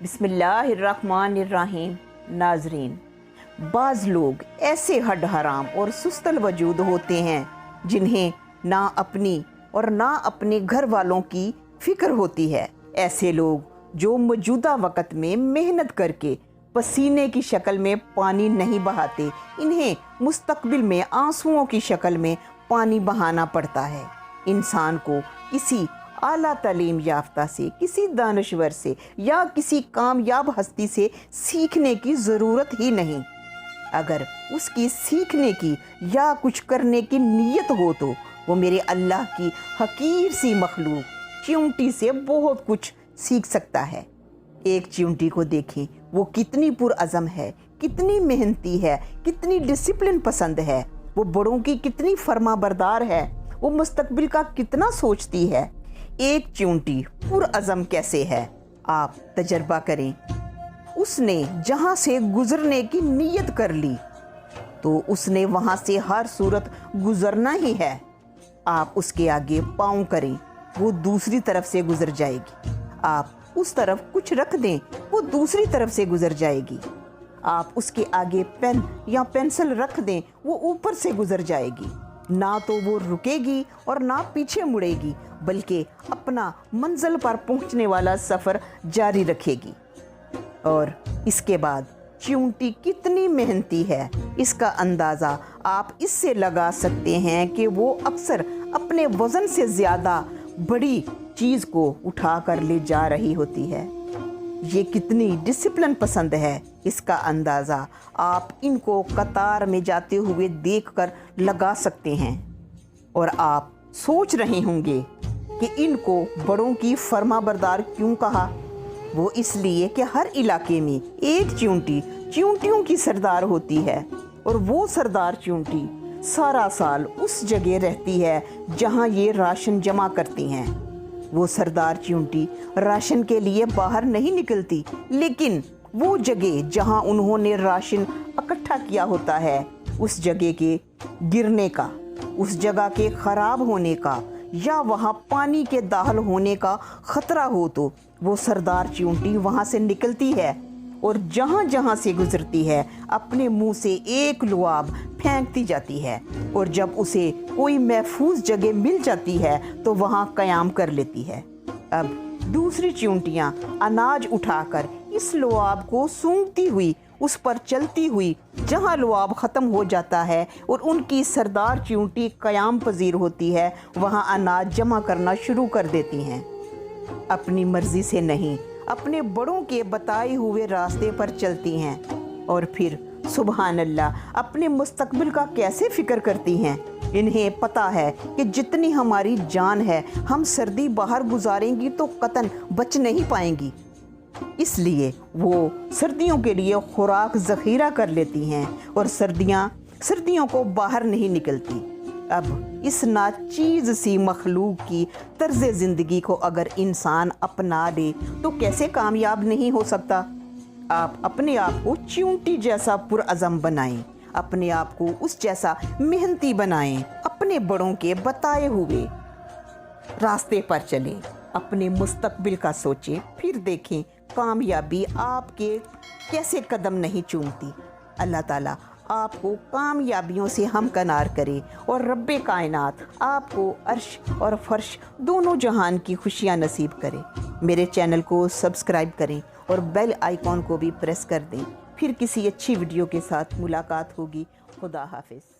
बिस्मिल्लाहिर्रहमानिर्रहीम। नाजरीन, बाज़ लोग ऐसे हड हराम और सुस्तल वजूद होते हैं जिन्हें ना अपनी और ना अपने घर वालों की फ़िक्र होती है। ऐसे लोग जो मौजूदा वक़्त में मेहनत करके पसीने की शक्ल में पानी नहीं बहाते, इन्हें मुस्तकबिल में आंसुओं की शक्ल में पानी बहाना पड़ता है। इंसान को किसी आला तालीम याफ्ता से, किसी दानश्वर से या किसी कामयाब हस्ती से सीखने की ज़रूरत ही नहीं। अगर उसकी सीखने की या कुछ करने की नीयत हो तो वो मेरे अल्लाह की हकीर सी मखलूक चींटी से बहुत कुछ सीख सकता है। एक चींटी को देखें, वो कितनी पुरअज़म है, कितनी मेहनती है, कितनी डिसिप्लिन पसंद है, वो बड़ों की कितनी फर्माबरदार है, वो मुस्तकबिल का कितना सोचती है। एक चींटी पुरअज़म कैसे है, आप तजर्बा करें। उसने जहाँ से गुज़रने की नीयत कर ली तो उसने वहाँ से हर सूरत गुज़रना ही है। आप उसके आगे पाँव करें, वो दूसरी तरफ से गुज़र जाएगी। आप उस तरफ कुछ रख दें, वो दूसरी तरफ से गुज़र जाएगी। आप उसके आगे पेन या पेंसिल रख दें, वो ऊपर से गुज़र जाएगी। ना तो वो रुकेगी और ना पीछे मुड़ेगी, बल्कि अपना मंजिल पर पहुंचने वाला सफ़र जारी रखेगी। और इसके बाद चींटी कितनी मेहनती है, इसका अंदाज़ा आप इससे लगा सकते हैं कि वो अक्सर अपने वज़न से ज़्यादा बड़ी चीज़ को उठा कर ले जा रही होती है। ये कितनी डिसिप्लिन पसंद है, इसका अंदाज़ा आप इनको कतार में जाते हुए देखकर लगा सकते हैं। और आप सोच रहे होंगे कि इनको बड़ों की फर्माबरदार क्यों कहा। वो इसलिए कि हर इलाके में एक चींटी चींटियों की सरदार होती है, और वो सरदार चींटी सारा साल उस जगह रहती है जहाँ ये राशन जमा करती हैं। वो सरदार चींटी राशन के लिए बाहर नहीं निकलती, लेकिन वो जगह जहाँ उन्होंने राशन इकट्ठा किया होता है, उस जगह के गिरने का, उस जगह के ख़राब होने का या वहाँ पानी के दाखिल होने का ख़तरा हो तो वो सरदार चींटी वहाँ से निकलती है और जहाँ जहाँ से गुज़रती है अपने मुंह से एक लुआब फेंकती जाती है। और जब उसे कोई महफूज जगह मिल जाती है तो वहाँ क़याम कर लेती है। अब दूसरी चींटियाँ अनाज उठाकर इस लुआब को सूंघती हुई उस पर चलती हुई जहाँ लुआब ख़त्म हो जाता है और उनकी सरदार चींटी क़याम पजीर होती है, वहाँ अनाज जमा करना शुरू कर देती हैं। अपनी मर्ज़ी से नहीं, अपने बड़ों के बताए हुए रास्ते पर चलती हैं। और फिर सुबहान अल्लाह अपने मुस्तकबिल का कैसे फ़िक्र करती हैं। इन्हें पता है कि जितनी हमारी जान है, हम सर्दी बाहर गुजारेंगी तो कतन बच नहीं पाएंगी। इसलिए वो सर्दियों के लिए खुराक ज़ख़ीरा कर लेती हैं और सर्दियों को बाहर नहीं निकलती। अब इस नाचीज़ सी मखलूक की तर्ज़ ज़िंदगी को अगर इंसान अपना ले तो कैसे कामयाब नहीं हो सकता। आप अपने आप को चींटी जैसा पुरअज़म बनाएं, अपने आप को उस जैसा मेहनती बनाएं, अपने बड़ों के बताए हुए रास्ते पर चलें, अपने मुस्तकबिल का सोचें, फिर देखें कामयाबी आपके कैसे कदम नहीं चूमती। अल्लाह ताला आपको कामयाबियों से हमकनार करे और रब्बे कायनात आपको अर्श और फर्श दोनों जहान की खुशियाँ नसीब करे। मेरे चैनल को सब्सक्राइब करें और बेल आइकॉन को भी प्रेस कर दें। फिर किसी अच्छी वीडियो के साथ मुलाकात होगी। खुदा हाफिज़।